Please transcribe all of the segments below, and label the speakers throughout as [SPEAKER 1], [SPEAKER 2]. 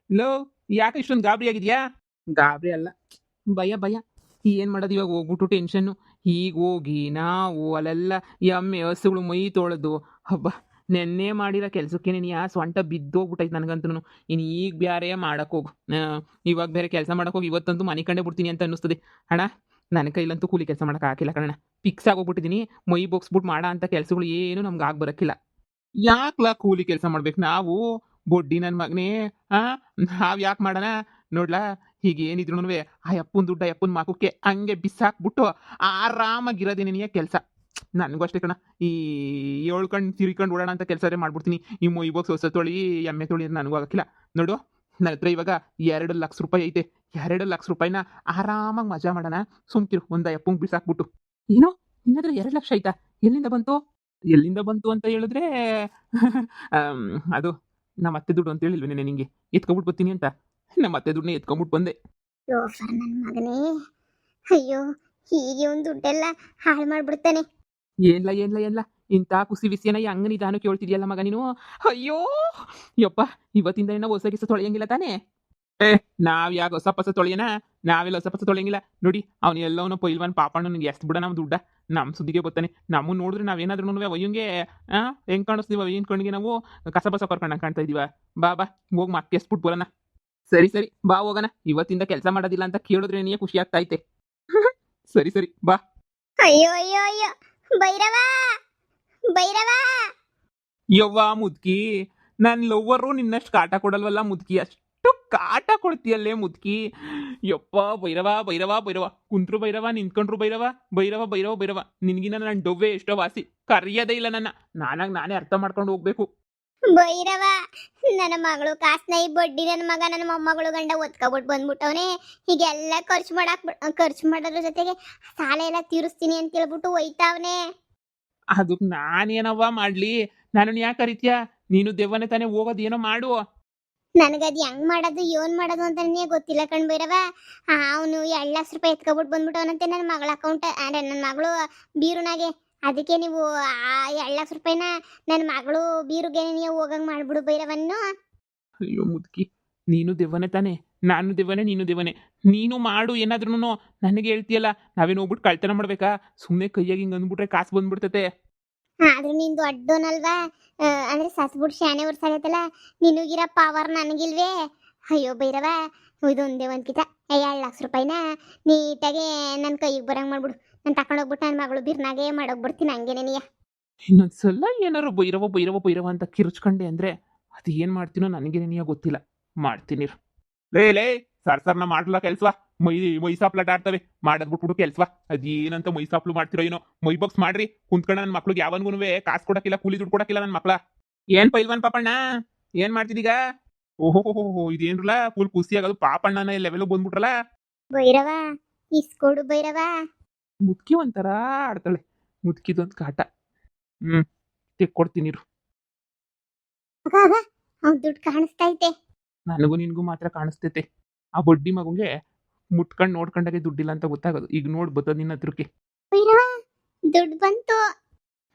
[SPEAKER 1] Low, ಯಾಕೆ ಇಷ್ಟೊಂದು ಗಾಬರಿ ಆಗಿದ್ಯಾ? ಗಾಬರಿ ಅಲ್ಲ, ಭಯ ಭಯ. ಏನು ಮಾಡೋದು ಇವಾಗ? ಹೋಗ್ಬಿಟ್ಟು ಟೆನ್ಷನ್ನು. ಈಗ ಹೋಗಿ ನಾವು ಅಲ್ಲೆಲ್ಲ ಎಮ್ಮೆ ಹಸುಗಳು ಮೈ ತೊಳೆದು, ಹಬ್ಬ, ನೆನ್ನೆ ಮಾಡಿರೋ ಕೆಲಸಕ್ಕೆ ನೀನು ಸೊಂಟ ಬಿದ್ದೋಗ್ಬಿಟ್ಟೈತೆ ನನಗಂತೂ. ಇನ್ನು ಈಗ ಬೇರೆ ಮಾಡೋಕ್ಕೋಗು. ಇವಾಗ ಬೇರೆ ಕೆಲಸ ಮಾಡೋಕ್ಕೋಗಿ ಇವತ್ತಂತೂ ಮನೆ ಕಂಡೇ ಬಿಡ್ತೀನಿ ಅಂತ ಅನ್ನಿಸ್ತದೆ. ಅಣ್ಣ, ನನ್ನ ಕೈಲಂತೂ ಕೂಲಿ ಕೆಲಸ ಮಾಡೋಕೆ ಹಾಕಿಲ್ಲ ಕಣಣ್ಣ. ಫಿಕ್ಸ್ ಆಗೋಗ್ಬಿಟ್ಟಿದ್ದೀನಿ. ಮೈ ಬೊಗ್ಸ್ಬಿಟ್ಟು ಮಾಡೋ ಅಂಥ ಕೆಲಸಗಳು ಏನು ನಮ್ಗೆ ಆಗಿ ಬರೋಕ್ಕಿಲ್ಲ. ಯಾಕ್ಲಾ ಕೂಲಿ ಕೆಲಸ ಮಾಡ್ಬೇಕು ನಾವು? ಬೊಡ್ಡಿ ನನ್ನ ಮಗನೇ. ಆ ನಾವ್ ಯಾಕೆ ಮಾಡೋಣ? ನೋಡ್ಲಾ, ಹೀಗೆ ಏನಿದ್ರು ಆ ಅಪ್ಪನ ದುಡ್ಡ ಅಪ್ಪನ ಮಾಕಕ್ಕೆ ಹಂಗೆ ಬಿಸಾಕ್ಬಿಟ್ಟು ಆರಾಮಾಗಿರೋದೇ ನಿನಗೆ ಕೆಲಸ. ನನಗೂ ಅಷ್ಟೇ ಕಣ. ಈ ಏಳ್ಕಂಡು ತಿರ್ಕೊಂಡು ಓಡೋಣ ಅಂತ ಕೆಲಸನೇ ಮಾಡ್ಬಿಡ್ತೀನಿ. ಈ ಇವಾಗ ಸೊಸೆ ತೊಳಿ ಎಮ್ಮೆ ತೊಳಿ ನನಗೂ ಆಗಕ್ಕಿಲ್ಲ. ನೋಡು, ನನ್ನ ಹತ್ರ ಇವಾಗ 2 ಲಕ್ಷ ರೂಪಾಯಿ ಐತೆ. 2 ಲಕ್ಷ ರೂಪಾಯಿನ ಆರಾಮಾಗಿ ಮಜಾ ಮಾಡೋಣ. ಸುಮ್ಕಿರು, ಒಂದ ಅಪ್ಪಂಗೆ ಬಿಸಾಕ್ಬಿಟ್ಟು. ಏನೋ ನಿನ್ನತ್ರ 2 ಲಕ್ಷ ಆಯ್ತಾ? ಎಲ್ಲಿಂದ ಬಂತು? ಎಲ್ಲಿಂದ ಬಂತು ಅಂತ ಹೇಳಿದ್ರೆ ಅದು ನಮ್ಮ ಅತ್ತೆ ದುಡ್ಡು ಅಂತ ಹೇಳಿಲ್ವೇನೆ ನಿಂಗೆ? ಎತ್ಕೊಬಿಟ್ಟು ಬರ್ತೀನಿ ಅಂತ. ನಮ್ಮ ಅತ್ತೆ ದುಡ್ಡನ್ನ ಎತ್ಕೊಂಬಿಟ್ಟು ಬಂದೆ.
[SPEAKER 2] ಲೋಫರ್ ನನ್ನ ಮಗನೇ. ಅಯ್ಯೋ, ಹೀಗೆ ಒಂದು ದುಡ್ಡೆಲ್ಲ ಹಾಳು ಮಾಡ್ಬಿಡ್ತಾನೆ.
[SPEAKER 1] ಏನ್ಲ ಇಂಥ ಕುಸಿ ವಿಸಿಯನ ಹಂಗ ನಿಧಾನ ಕೇಳ್ತಿದ್ಯಲ್ಲ ಮಗ ನೀನು. ಅಯ್ಯೋ ಯಪ್ಪ, ಇವತ್ತಿಂದ ಏನೋ ಹೊಸ ಕಿಸ ತೊಳೆಯಂಗಿಲ್ಲ ತಾನೇ? ಏ, ನಾವ್ ಯಾಕೆ ಹೊಸ ಪಸ ತೊಳೆಯನ? ನಾವೆಲ್ಲ ಹೊಸ ಪಸ ತೊಳೆಯಂಗಿಲ್ಲ. ನೋಡಿ, ಅವ್ನು ಎಲ್ಲವನ್ನ ಪೈಲ್ವಾನ್ ಪಾಪಣ್ಣನಿಗೆ ಎಷ್ಟ್ ಬಿಡ ನಮ್ಮ ದುಡ್ಡ. ನಮ್ಮ ಸುದ್ದಿಗೆ ಬರ್ತಾನೆ. ನಮ್ಮನ್ನ ನೋಡಿದ್ರೆ ನಾವೇನಾದ್ರೂ ಒಯ್ಯಂಗೆ ಹೆಂಗ್ ಕಾಣಿಸ್ತೀವ? ಏನ್ ಕಣ್ಣಿಗೆ ನಾವು ಕಸ ಬಸ ಕರ್ಕೊಂಡಂಗೆ ಕಾಣ್ತಾ ಇದೀವ? ಬಾ ಬಾ, ಹೋಗಿ ಮತ್ತೆ ಎಸ್ಬಿಟ್ಟು ಬರೋಣ. ಸರಿ ಸರಿ, ಬಾ ಹೋಗೋಣ. ಇವತ್ತಿಂದ ಕೆಲಸ ಮಾಡೋದಿಲ್ಲ ಅಂತ ಕೇಳಿದ್ರೆ ನೀ ಖುಷಿ ಆಗ್ತಾ ಐತೆ. ಸರಿ ಸರಿ, ಬಾ.
[SPEAKER 2] ಅಯ್ಯೋ ಅಯ್ಯೋ ಅಯ್ಯೋ, ಭೈರವ ಭೈರವ.
[SPEAKER 1] ಯವ್ವ ಮುದ್ಕಿ, ನನ್ ಲವ್ವರು ನಿನ್ನಷ್ಟು ಕಾಟ ಕೊಡಲ್ವಲ್ಲ ಮುದ್ಕಿ. ಅಷ್ಟು ಕಾಟ ಕೊಡ್ತೀಯಲ್ಲೇ ಮುದ್ಕಿ. ಯಪ್ಪ, ಭೈರವ ಭೈರವ ಭೈರವ. ಕುಂತ್ರು ಭೈರವ, ನಿಂತ್ಕೊಂಡ್ರು ಭೈರವ. ಭೈರವ ಭೈರವ ಭೈರವ. ನಿನ್ಗಿನ ನನ್ನ ಡೊವ್ವೆ ಎಷ್ಟೋ ವಾಸಿ. ಕರೆಯದೇ ಇಲ್ಲ ನನ್ನ. ನಾನೇ ಅರ್ಥ ಮಾಡ್ಕೊಂಡು ಹೋಗ್ಬೇಕು.
[SPEAKER 2] ಭೈರವ, ನನ್ನ ಮಗಳು ಕಾಸ್ನ ಈ ಬಡ್ಡಿ ನನ್ನ ಮಗ ನನ್ನ ಮೊಮ್ಮಗಳು ಗಂಡ ಒತ್ಕೊಬಿಟ್ಟು ಬಂದ್ಬಿಟ್ಟವನೇ. ಹೀಗೆಲ್ಲ ಖರ್ಚು ಮಾಡೋದ್ರ ಜೊತೆಗೆ ಸಾಲ ಎಲ್ಲ ತೀರಿಸ್ತೀನಿ ಅಂತ ಹೇಳ್ಬಿಟ್ಟು ಒಯ್ತಾವನೆ.
[SPEAKER 1] ಅದಕ್ಕೆ ನಾನೇನವ್ವ ಮಾಡ್ಲಿ? ನಾನು ಯಾಕೆ ಕರಿತೀಯ? ನೀನು ದೆವ್ವನೇ ತಾನೇ, ಹೋಗೋದು ಏನೋ ಮಾಡು.
[SPEAKER 2] ನನಗದು ಹೆಂಗ್ ಮಾಡೋದು ಏನ್ ಮಾಡೋದು ಅಂತಾನೆ ಗೊತ್ತಿಲ್ಲ ಕಣ್ ಭೈರವ. ಅವನು 2 ಲಕ್ಷ ರೂಪಾಯಿ ಎತ್ಕೊಬಿಟ್ಟು ಬಂದ್ಬಿಟ್ಟವನಂತೆ ನನ್ನ ಮಗಳ ಅಕೌಂಟ್, ಅಂದ್ರೆ ನನ್ನ ಮಗಳು ಬೀರುನಾಗೆ. ಅದಕ್ಕೆ ನೀವು ಆ 2 ಲಕ್ಷ ರೂಪಾಯಿನ ನನ್ನ ಮಗಳು ಬೀರುಗೆ ನೀವು ಹೋಗಂಗ್ ಮಾಡ್ಬಿಡು ಭೈರವನ್ನು.
[SPEAKER 1] ಅಯ್ಯೋ ಮುದ್ಕಿ, ನೀನು ದೆವ್ವನೇ ತಾನೆ, ನಾನು ದೆವ್ವನೇ, ನೀನು ದೆವ್ವನೇ. ನೀನು ಮಾಡು ಏನಾದ್ರೂ. ನನಗೆ ಹೇಳ್ತೀಯಲ್ಲ, ನಾವೇನು ಹೋಗ್ಬಿಟ್ಟು ಕಳ್ತನ ಮಾಡ್ಬೇಕಾ? ಸುಮ್ಮನೆ ಕೈಯಾಗಿ ಹಿಂಗೆ ಅಂದ್ಬಿಟ್ರೆ ಕಾಸು ಬಂದ್ಬಿಡ್ತತೆ.
[SPEAKER 2] ಆದ್ರೂ ನಿಂದು ಅಡ್ಡೋನಲ್ವಾ? ಅಂದ್ರೆ ಸಸ್ಬಿಟ್ಟು ಶಾನೆ ವರ್ಷಾಗತ್ತಲ್ಲ. ನಿನಗಿರೋ ಪವರ್ ನನಗಿಲ್ವೇ? ಅಯ್ಯೋ ಭೈರವ, ಇದೊಂದೇ ಒಂದ್ಕಿತ 2 ಲಕ್ಷ ರೂಪಾಯಿನ ನೀಟಾಗಿ ನನ್ನ ಕೈಗೆ ಬರಂಗ್ ಮಾಡ್ಬಿಡು. ನಾನು ತಕೊಂಡೋಗ್ಬಿಟ್ಟು ನನ್ನ ಮಗಳು ಬಿರ್ನಾಗೆ ಮಾಡೋಗ್ಬಿಡ್ತೀನಿ ಹಂಗೆ ನೀಯ.
[SPEAKER 1] ಇನ್ನೊಂದ್ಸಲ ಏನಾರು ಭೈರವ ಭೈರವ ಭೈರವ ಅಂತ ಕಿರ್ಚ್ಕೊಂಡೆ ಅಂದ್ರೆ ಅದು ಏನು ಮಾಡ್ತೀನೋ ನನಗೆ ನೀಯ ಗೊತ್ತಿಲ್ಲ. ಮಾಡ್ತೀನಿ. ಲೇ ಸರ್ನ ಮಾಡ್ಲಾ ಕೆಲ್ಸವಾ? ಮೈಸಾಪ್ಲಾಟ ಆಡ್ತವೆ ಮಾಡದ್ ಬಿಟ್ಬಿಟ್ಟು ಕೆಲ್ಸವಾ? ಅದೇನಂತ ಮೈಸಾಪ್ಲು ಮಾಡ್ತಿರೋ ಏನೋ. ಮೈ ಬಾಕ್ಸ್ ಮಾಡ್ರಿ ಕುಂತ್ಕೊಂಡ ನನ್ನ ಮಕ್ಳಿಗೆ ಯಾವನ್ಗೂ ಕಾಸು ಕೊಡಕ್ಕಿಲ್ಲ, ಕೂಲಿ ದುಡ್ಡು ಕೊಡಕ್ಕಿಲ್ಲ ನನ್ನ ಮಕ್ಳ. ಏನ್ ಪೈಲ್ವಾನ್ ಪಾಪಣ್ಣ, ಏನ್ ಮಾಡ್ತಿದೀಗ? ಓಹೋ, ಇದೇನ್ರಲ್ಲ ಫುಲ್ ಖುಷಿ ಆಗೋದು. ಪಾಪಣ್ಣನ ಲೆವೆಲ್ ಬಂದ್ಬಿಟ್ರಲ್ಲ.
[SPEAKER 2] ಭೈರವ ಇಸ್ಕೊಡು ಭೈರವ.
[SPEAKER 1] ಮುದ್ಕಿ ಒಂಥರ ಆಡ್ತಾಳೆ. ಮುದ್ಕಿದೊಂದು ಕಾಟ. ತೆಕ್ಕೊಡ್ತೀನಿ.
[SPEAKER 2] ಅವ್ನ್ ದುಡ್ಡು ಕಾಣಿಸ್ತೈತೆ.
[SPEAKER 1] ನನಗೂ ನಿನ್ಗೂ ಮಾತ್ರ ಕಾಣಿಸ್ತೈತೆ. ಆ ಬಡ್ಡಿ ಮಗುಂಗೆ ಮುಟ್ಕೊಂಡು ನೋಡ್ಕೊಂಡಾಗೆ ದುಡ್ಡಿಲ್ಲ ಅಂತ ಗೊತ್ತಾಗೋದು. ಈಗ ನೋಡ್ ಬರ್ತದ ನಿನ್ನ ಹತ್ರಕ್ಕೆ.
[SPEAKER 2] ಭೈರವ ದುಡ್ಡು ಬಂತು.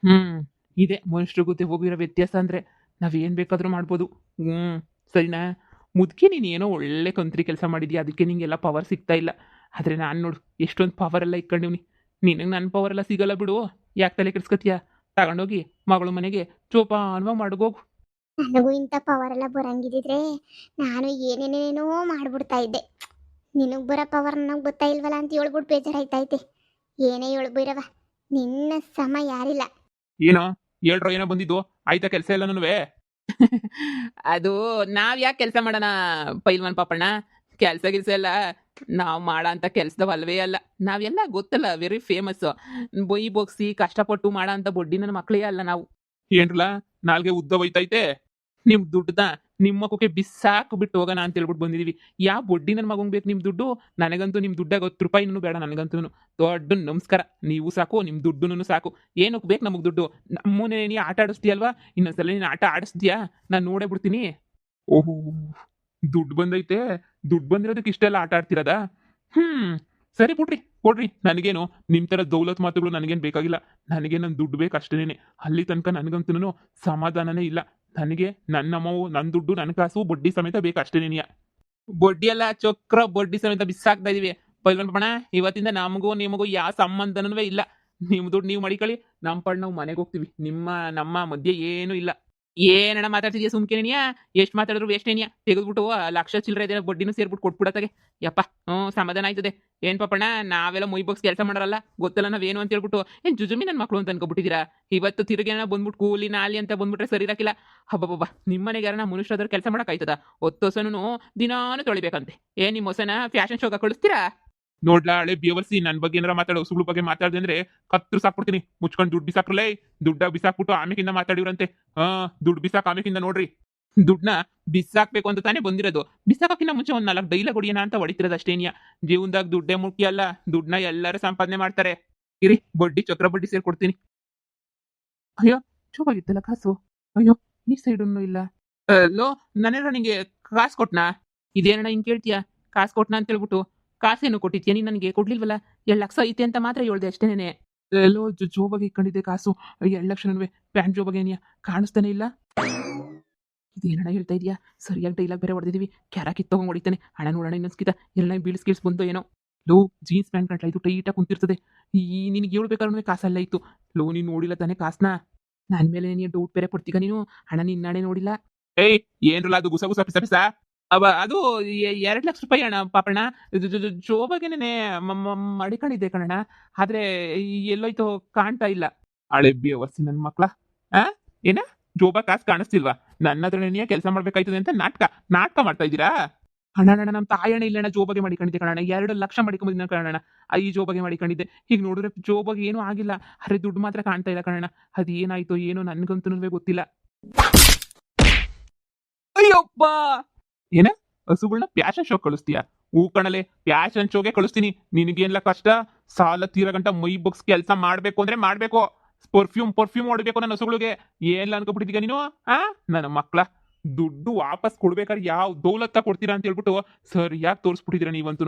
[SPEAKER 1] ಇದೆ ಮನುಷ್ಯರಿಗೂ ಹೋಗಿರೋ ವ್ಯತ್ಯಾಸ. ಅಂದ್ರೆ ನಾವೇನ್ ಬೇಕಾದ್ರೂ ಮಾಡ್ಬೋದು. ಸರಿನಾ? ಮುದ್ಕಿ ನೀನು ಏನೋ ಒಳ್ಳೆ ಕಂತ್ರಿ ಕೆಲಸ ಮಾಡಿದ್ಯಾ, ಅದಕ್ಕೆ ನಿಂಗೆಲ್ಲ ಪವರ್ ಸಿಗ್ತಾ ಇಲ್ಲ. ಆದ್ರೆ ನಾನು ನೋಡು ಎಷ್ಟೊಂದು ಪವರ್ ಎಲ್ಲ ಇಟ್ಕೊಂಡಿವ್ನಿ. ನಿನಗೆ ನನ್ನ ಪವರ್ ಎಲ್ಲ ಸಿಗಲ್ಲ ಬಿಡು. ಯಾಕೆ ತಲೆ ಕೆಡ್ಸ್ಕೊತೀಯ? ತಗೊಂಡೋಗಿ ಮಗಳು ಮನೆಗೆ ಜೋಪಾನವಾಗಿ ಮಾಡ್ಗೋಗು.
[SPEAKER 2] ನನಗೂ ಇಂಥ ಪವರ್ ಎಲ್ಲ ಬರಂಗಿದ್ರೆ ನಾನು ಏನೇನೇನೋ ಮಾಡ್ಬಿಡ್ತಾ ಇದ್ದೆ. ನಿನಗೆ ಬರೋ ಪವರ್ ನನಗೆ ಗೊತ್ತಾ ಇಲ್ವಲ್ಲ ಅಂತ ಹೇಳ್ಬಿಟ್ಟು ಬೇಜಾರಾಯ್ತೈತೆ. ಏನೇ ಹೇಳು ಭೈರವ, ನಿನ್ನ ಸಮ ಯಾರಿಲ್ಲ.
[SPEAKER 1] ಏನೋ ಹೇಳ್ರೋ, ಏನೋ ಬಂದಿದ್ದು ಆಯ್ತಾ ಕೆಲಸ ಎಲ್ಲ ನನ್ನುವೆ? ಅದು ನಾವ್ ಯಾಕೆ ಕೆಲಸ ಮಾಡೋಣ ಪೈಲ್ವಾನ್ ಪಾಪಣ್ಣ? ಕೆಲಸ ಎಲ್ಲ ನಾವು ಮಾಡೋ ಅಂತ ಕೆಲ್ಸದವಲ್ವೇ ಅಲ್ಲ. ನಾವೆಲ್ಲ ಗೊತ್ತಲ್ಲ, ವೆರಿ ಫೇಮಸ್. ಬೊಯ್ ಬೊಗ್ಸಿ ಕಷ್ಟಪಟ್ಟು ಮಾಡೋ ಅಂತ ಬೊಡ್ಡಿ ನನ್ನ ಮಕ್ಕಳೇ ಅಲ್ಲ ನಾವು. ಏನ್ರಲ್ಲ ನಾಲ್ಗೆ ಉದ್ದ ಹೋಯ್ತೈತೆ. ನಿಮ್ ದುಡ್ಡದ ನಿಮ್ಮ ಮಕ್ಕಕ್ಕೆ ಬಿಸಾಕು ಬಿಟ್ಟು ಹೋಗೋಣ ಅಂತ ಹೇಳ್ಬಿಟ್ಟು ಬಂದಿದೀವಿ. ಯಾವ ಬೊಡ್ಡಿ ನನ್ನ ಮಗಂಗ್ ಬೇಕು ನಿಮ್ ದುಡ್ಡು? ನನಗಂತೂ ನಿಮ್ ದುಡ್ಡಾಗ 10 ರೂಪಾಯಿನೂ ಬೇಡ. ನನಗಂತೂ ದೊಡ್ಡ ನಮಸ್ಕಾರ. ನೀವು ಸಾಕು, ನಿಮ್ ದುಡ್ಡು ಸಾಕು. ಏನಕ್ಕೆ ಬೇಕು ನಮಗ್ ದುಡ್ಡು? ನಮ್ಮನೆ ನೀ ಆಟ ಆಡಿಸ್ತೀಯಲ್ವಾ? ಇನ್ನೊಂದ್ಸಲ ನೀನು ಆಟ ಆಡಿಸ್ತೀಯಾ? ನಾನು ನೋಡೇ ಬಿಡ್ತೀನಿ. ಓಹೋ, ದುಡ್ಡು ಬಂದೈತೆ. ದುಡ್ಡು ಬಂದಿರೋದಕ್ಕೆ ಇಷ್ಟೆಲ್ಲ ಆಟ ಆಡ್ತಿರೋದಾ? ಸರಿ ಬಿಡ್ರಿ, ಕೊಡ್ರಿ. ನನಗೇನು ನಿಮ್ಮ ಥರ ದೌಲತ್ ಮಾತುಗಳು ನನಗೇನು ಬೇಕಾಗಿಲ್ಲ. ನನಗೆ ನನ್ನ ದುಡ್ಡು ಬೇಕು ಅಷ್ಟೇನೆ. ಅಲ್ಲಿ ತನಕ ನನಗಂತೂ ಸಮಾಧಾನನೇ ಇಲ್ಲ. ನನಗೆ ನನ್ನ ಅಮ್ಮವು, ನನ್ನ ದುಡ್ಡು, ನನ್ನ ಕಾಸು ಬಡ್ಡಿ ಸಮೇತ ಬೇಕು ಅಷ್ಟೇನೇನಿಯ. ಬಡ್ಡಿ ಎಲ್ಲ ಚಕ್ರ ಬಡ್ಡಿ ಸಮೇತ ಬಿಸಾಕ್ತಾ ಇದೀವಿ. ಪೈಲ್ವಾನ್ ಪಾಪಣ್ಣ, ಇವತ್ತಿಂದ ನಮಗೂ ನಿಮಗೂ ಯಾವ ಸಂಬಂಧನೂ ಇಲ್ಲ. ನಿಮ್ ದುಡ್ಡು ನೀವು ಮಡಿಕೊಳ್ಳಿ, ನಮ್ಮ ಪಾಡ್ ನಾವು ಮನೆಗೆ ಹೋಗ್ತೀವಿ. ನಮ್ಮ ಮಧ್ಯೆ ಏನೂ ಇಲ್ಲ. ಏನಣ್ಣ ಮಾತಾಡ್ತಿದ್ಯಾ ಸುಮ್ಕೆನೆನಿಯಾ? ಎಷ್ಟು ಮಾತಾಡಿದ್ರು ವೇಸ್ಟೇನಿಯಾ? ತೆಗೆದ್ಬಿಟ್ಟು ಲಕ್ಷ ಚಿಲ್ಲರೆ ಇದೆ ಬಡ್ಡಿನೂ ಸೇರ್ಬಿಟ್ಟು ಕೊಟ್ಬಿಡತ್ತಾಗೆ. ಯಪ್ಪ, ಸಮಾಧಾನ ಆಯ್ತದೆ. ಏನ್ ಪಾಪಣ್ಣ, ನಾವೆಲ್ಲ ಮೊಯ್ ಬಾಕ್ಸ್ ಕೆಲಸ ಮಾಡೋರಲ್ಲ, ಗೊತ್ತಲ್ಲ ನಾವೇನು ಅಂತ ಹೇಳ್ಬಿಟ್ಟು ಏನ್ ಜುಜುಮಿ ನನ್ನ ಮಕ್ಳು ಅಂತ ಅನ್ಕೊಬಿಟ್ಟಿದ್ದೀರಾ? ಇವತ್ತು ತಿರುಗೇನ ಬಂದ್ಬಿಟ್ಟು ಕೂಲಿ ನಾಲಿ ಅಂತ ಬಂದ್ಬಿಟ್ರೆ ಸರಿ ಇರಾಕಿಲ್ಲ. ಹಬ್ಬಬ್ಬಬ್ಬ, ನಿಮ್ಮ ಮನೆಗೆ ಯಾರನ್ನ ಮನುಷ್ಯರಾದ್ರೂ ಕೆಲಸ ಮಾಡಕ್ಕಾಯ್ತದ? 10 ಹೊಸನು ದಿನಾನು ತೊಳಿಬೇಕಂತೆ. ಏನ್ ನಿಮ್ಮ ಹೊಸನ ಫ್ಯಾಷನ್ ಶೋಗ ಕಳಿಸ್ತೀರಾ? ನೋಡ್ಲಾ ಹಳೆ ಬೇವರ್ಸಿ, ನನ್ನ ಬಗ್ಗೆ ಏನಾರ ಮಾತಾಡೋ ಸುಳ್ಳು ಬಗ್ಗೆ ಮಾತಾಡ್ದೆ ಅಂದ್ರೆ ಕತ್ರು ಸಾಕ್ಬಿಡ್ತೀನಿ. ಮುಚ್ಕೊಂಡು ದುಡ್ಡು ಬಿಸಾಕ್ರಲೇ. ದುಡ್ಡ ಬಿಸಾಕ್ಬಿಟ್ಟು ಆಮೇಕಿಂದ ಮಾತಾಡಿವ್ರಂತೆ. ದುಡ್ಡು ಬಿಸಾಕ್ ಆಮೇಕಿಂದ ನೋಡ್ರಿ. ದುಡ್ಡನ್ನ ಬಿಸಾಕ್ಬೇಕು ಅಂತ ತಾನೇ ಬಂದಿರೋದು. ಬಿಸಾಕಕ್ಕಿಂತ ಮುಂಚೆ ಒಂದ್ 4 ಡೈಲಾಗ್ ಹೊಡಿಯೋಣ ಅಂತ ಹೊಡಿತಿರೋದು ಅಷ್ಟೇನಿಯ. ಜೀವನದಾಗ ದುಡ್ಡೇ ಮುಖ್ಯ ಅಲ್ಲ, ದುಡ್ಡನ್ನ ಎಲ್ಲರೂ ಸಂಪಾದನೆ ಮಾಡ್ತಾರೆ. ಇರಿ, ಬಡ್ಡಿ ಚಕ್ರ ಬಡ್ಡಿ ಸೇರ್ಕೊಡ್ತೀನಿ. ಅಯ್ಯೋ, ಚೂಪಾಗಿತ್ತಲ್ಲ ಕಾಸು. ಅಯ್ಯೋ, ಈ ಸೈಡನ್ನು ಇಲ್ಲ. ಲೋ, ನಾನೇನ ನಿಂಗೆ ಕಾಸು ಕೊಟ್ನಾ? ಇದೇನಣ್ಣ ಹಿಂಗ್ ಕೇಳ್ತೀಯಾ? ಕಾಸು ಕೊಟ್ನಾ ಅಂತ ಹೇಳ್ಬಿಟ್ಟು ಕಾಸೇನು ಕೊಟ್ಟಿದ್ಯಾ ನೀನ್? ನನಗೆ ಕೊಡ್ಲಿಲ್ವಲ್ಲ. 2 ಲಕ್ಷ ಐತೆ ಅಂತ ಮಾತ್ರ ಹೇಳ್ದೆ ಅಷ್ಟೇನೆ. ಎಲ್ಲೋ ಜೋಬಾಗಿ ಇಟ್ಕೊಂಡಿದ್ದೆ ಕಾಸು. 2 ಲಕ್ಷನೂ ಪ್ಯಾಂಟ್ ಜೋಬಾಗೆ ಏನಿಯಾ ಕಾಣಿಸ್ತಾನೆ ಇಲ್ಲ. ಇದೇನಣ್ಣ ಹೇಳ್ತಾ ಇದೀಯಾ? ಸರಿಯಾಗಿ ಡೈಲಾಗ್ ಬೇರೆ ಹೊಡೆದಿದೀವಿ. ಕ್ಯಾರ ಕಿತ್ತೋಗಂಗ್ ಹೊಡಿತಾನೆ. ಹಣ ನೋಡೋಣ ಇನ್ನೊಂದ್ಕಿತ ಎಲ್ಲ ಬೀಳ್ಸ್ ಬಂದೋ ಏನೋ. ಲೋ, ಜೀನ್ಸ್ ಪ್ಯಾಂಟ್ ಕಂಟ್ಲ ಇದು ಟೈಟಾಗಿ ಕುಂತಿರ್ತದೆ. ನಿನಗೆ ಹೇಳ್ಬೇಕಾದ್ರೆ ಕಾಸಲ್ಲ ಇತ್ತು. ಲೋ, ನೀನು ನೋಡಿಲ್ಲ ತಾನೇ ಕಾಸ್ನ? ನನ್ನ ಮೇಲೆ ನೀನು ಡೌಟ್ ಬೇರೆ ಪಡ್ತೀಗ ನೀನು. ಹಣ ನಿನ್ನಾಣೆ ನೋಡಿಲ್ಲ. ಏಯ್, ಏನ್ರಲ್ಲ ಅದು ಗುಸ ಗುಸ ಪಿಸ ಪಿಸ? ಅದು 2 ಲಕ್ಷ ರೂಪಾಯಿ ಅಣ್ಣ ಪಾಪಣ್ಣ. ಜೋಬಾಗೇನೆ ಮಡಿಕೊಂಡಿದ್ದೆ ಕಣಣ್ಣ. ಆದ್ರೆ ಎಲ್ಲೋಯ್ತೋ ಕಾಣ್ತಾ ಇಲ್ಲ. ಹಳೆ ಬೇವರ್ಸಿ ನನ್ನ ಮಕ್ಳ. ಆ ಏನ ಜೋಬ ಕಾಸು ಕಾಣಿಸ್ತಿಲ್ವಾ? ನನ್ನ ಹತ್ರನೇ ಕೆಲಸ ಮಾಡ್ಬೇಕಾಯ್ತದೆ ಅಂತ ನಾಟಕ ಮಾಡ್ತಾ ಇದ್ದೀರಾ? ಅಣ್ಣ, ನಮ್ಮ ತಾಯಣ್ಣ ಇಲ್ಲಣ್ಣ, ಜೋಬಾಗೆ ಮಾಡಿಕೊಂಡಿದ್ದೆ ಕಣಣ್ಣ. 2 ಲಕ್ಷ ಮಾಡಿಕೊಂಬಂದಿದ್ದ ಕಣಣ್ಣ. ಈ ಜೋಬಾಗೆ ಮಾಡಿಕೊಂಡಿದ್ದೆ. ಈಗ ನೋಡಿದ್ರೆ ಜೋಬಾಗೆ ಏನೂ ಆಗಿಲ್ಲ. ಅರೆ ದುಡ್ಡು ಮಾತ್ರ ಕಾಣ್ತಾ ಇಲ್ಲ ಕಣಣ್ಣ. ಅದು ಏನಾಯ್ತೋ ಏನೋ ನನ್ಗಂತೂ ಗೊತ್ತಿಲ್ಲ. ಅಯ್ಯಪ್ಪ, ಏನ ಹಸುಗಳನ್ನ ಪ್ಯಾಶನ್ ಶೋ ಕಳಿಸ್ತೀಯಾ? ಹೂ ಕಣಲೆ, ಪ್ಯಾಶನ್ ಶೋಗೆ ಕಳಿಸ್ತೀನಿ. ನಿನಗೇನ್ಲ ಕಷ್ಟ? ಸಾಲ ತೀರ ಗಂಟ ಮೈ ಬುಕ್ಸ್ ಕೆಲಸ ಮಾಡ್ಬೇಕು ಅಂದ್ರೆ ಮಾಡ್ಬೇಕು. ಪರ್ಫ್ಯೂಮ್ ಹೊಡಿಬೇಕು ನನ್ನ ಹಸುಗಳಿಗೆ. ಏನ್ಲ ಅನ್ಕೊಬಿಟ್ಟಿದೀಗ ನೀನು? ನನ್ನ ಮಕ್ಳ, ದುಡ್ಡು ವಾಪಸ್ ಕೊಡ್ಬೇಕಾದ್ರೆ ಯಾವ ದೌಲತ್ತ ಕೊಡ್ತೀರಾ ಅಂತ ಹೇಳ್ಬಿಟ್ಟು ಸರಿಯಾಗಿ ತೋರಿಸ್ಬಿಟ್ಟಿದ್ದೀರಾ ನೀವಂತೂ.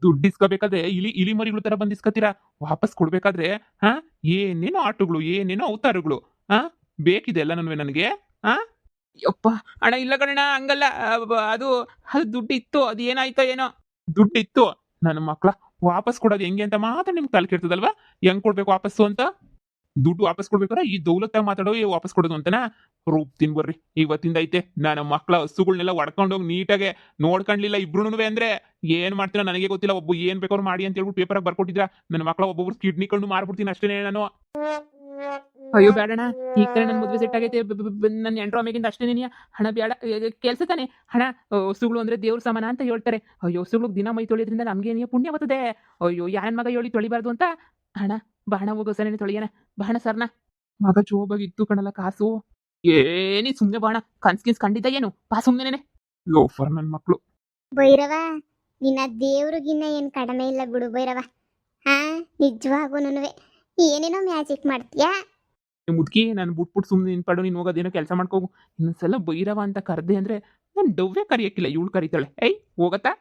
[SPEAKER 1] ದುಡ್ಡು ಇಸ್ಕೋಬೇಕಾದ್ರೆ ಇಲಿ ಮರಿಗಳು ತರ ಬಂದು ಇಸ್ಕೊತೀರಾ. ವಾಪಸ್ ಕೊಡ್ಬೇಕಾದ್ರೆ ಏನೇನೋ ಆಟಗಳು, ಏನೇನೋ ಅವತಾರಗಳು. ಬೇಕಿದೆ ಎಲ್ಲ ನನಗೆ. ಯಪ್ಪ, ಅಣ್ಣ ಇಲ್ಲ ಕಣಣ್ಣ, ಹಂಗಲ್ಲ. ಅದು ದುಡ್ಡು ಇತ್ತು, ಅದು ಏನಾಯ್ತೋ ಏನೋ. ದುಡ್ಡಿತ್ತು ನನ್ನ ಮಕ್ಳ, ವಾಪಸ್ ಕೊಡೋದು ಹೆಂಗೆ ಅಂತ ಮಾತ್ರ ನಿಮ್ಗೆ ತಲೆ ಕೆಡ್ತದಲ್ವಾ? ಹೆಂಗ್ ಕೊಡ್ಬೇಕು ವಾಪಸ್ಸು ಅಂತ? ದುಡ್ಡು ವಾಪಸ್ ಕೊಡ್ಬೇಕಾದ್ರೆ ಈ ದೌಲತ್ತಾಗ ಮಾತಾಡೋ ವಾಪಸ್ ಕೊಡೋದು ಅಂತನಾ? ರೂಪ್ತೀನಿ ಬರ್ರಿ, ಇವತ್ತಿಂದ ಐತೆ. ನನ್ನ ಮಕ್ಳ ಹಸುಗಳನ್ನೆಲ್ಲ ಹೊಡ್ಕೊಂಡೋಗಿ ನೀಟಾಗೆ ನೋಡ್ಕೊಂಡ್ಲಿಲ್ಲ ಇಬ್ರುನುವೆ ಅಂದ್ರೆ ಏನ್ ಮಾಡ್ತೀರಾ ನನಗೆ ಗೊತ್ತಿಲ್ಲ. ಒಬ್ಬ ಏನ್ ಬೇಕಾದ್ರು ಮಾಡಿ ಅಂತ ಹೇಳ್ಬಿಟ್ಟು ಪೇಪರಾಗ ಬರ್ಕೊಟ್ಟಿದ್ರ. ನನ್ನ ಮಕ್ಳ ಒಬ್ಬೊಬ್ರು ಕಿಡ್ನಿ ಕಣ್ಣು ಮಾರ್ಬಿಡ್ತೀನಿ ಅಷ್ಟೇನೆ ನಾನು. ಅಯ್ಯೋ ಬೇಡಣ್ಣ, ಈಗ ತಾನೇ ನನ್ನ ಮದುವೆ ಸೆಟ್ ಆಗೈತೆ. ನನ್ನ ಎಂಟ್ರ ಮೇಗಿಂದ ಅಷ್ಟೇನೇನಿಯ. ಹಣ ಬೇಡ, ಕೆಲಸ ತಾನೆ ಹಣ. ಹಸುಗಳು ಅಂದ್ರೆ ದೇವ್ರ ಸಮಾನ ಅಂತ ಹೇಳ್ತಾರೆ. ಅಯ್ಯೋ, ಹಸುಗಳಿಗೆ ದಿನ ಮೈ ತೊಳೆಯೋದ್ರಿಂದ ನಮ್ಗೇನಿಯ ಪುಣ್ಯ ಬರ್ತದೆ. ಅಯ್ಯೋ, ಯಾರನ್ ಮಗ ಹೇಳಿ ತೊಳಿಬಾರ್ದು ಅಂತ? ಹಣ ಬಾಣ ಹೋಗೋ ಸನೇನೆ ತೊಳಿಯನ. ಬಾಣ ಸರ್ನ ಮಗ ಜೋಬಾಗಿತ್ತು ಕಣಲ್ಲ ಕಾಸು. ಏನಿ ಸುಮ್ನೆ ಬಾಣ ಕನ್ಸ್ ಕಂಡಿದ್ದ ಏನು? ಪಾ ಸುಮ್ನೆನೆ ಲೋಫರ್ ನನ್ ಮಕ್ಳು.
[SPEAKER 2] ಭೈರವ, ನಿನ್ನ ದೇವ್ರಿಗಿನ್ನ ಏನ್ ಕಡಿಮೆ ಇಲ್ಲ ಬಿಡು ಭೈರವ. ನಿಜವಾಗೂನುವೆ ಏನೇನೋ ಮ್ಯಾಜಿಕ್ ಮಾಡ್ತೀಯಾ?
[SPEAKER 1] ಮುದುಕಿ, ನಾನು ಬಿಟ್ಬಿಟ್ಟು ಸುಮ್ಮನೆ ನಿನ್ಪಡು, ನೀನು ಹೋಗೋದೇನೋ ಕೆಲಸ ಮಾಡ್ಕೋಗು. ಇನ್ನೊಂದ್ಸಲ ಭೈರವ ಅಂತ ಕರೆದೆ ಅಂದ್ರೆ ನಾನು ಡವ್ವೇ ಕರಿಯಕ್ಕಿಲ್ಲ, ಇವಳು ಕರಿತಾಳೆ. ಏಯ್ ಹೋಗತ್ತಾ?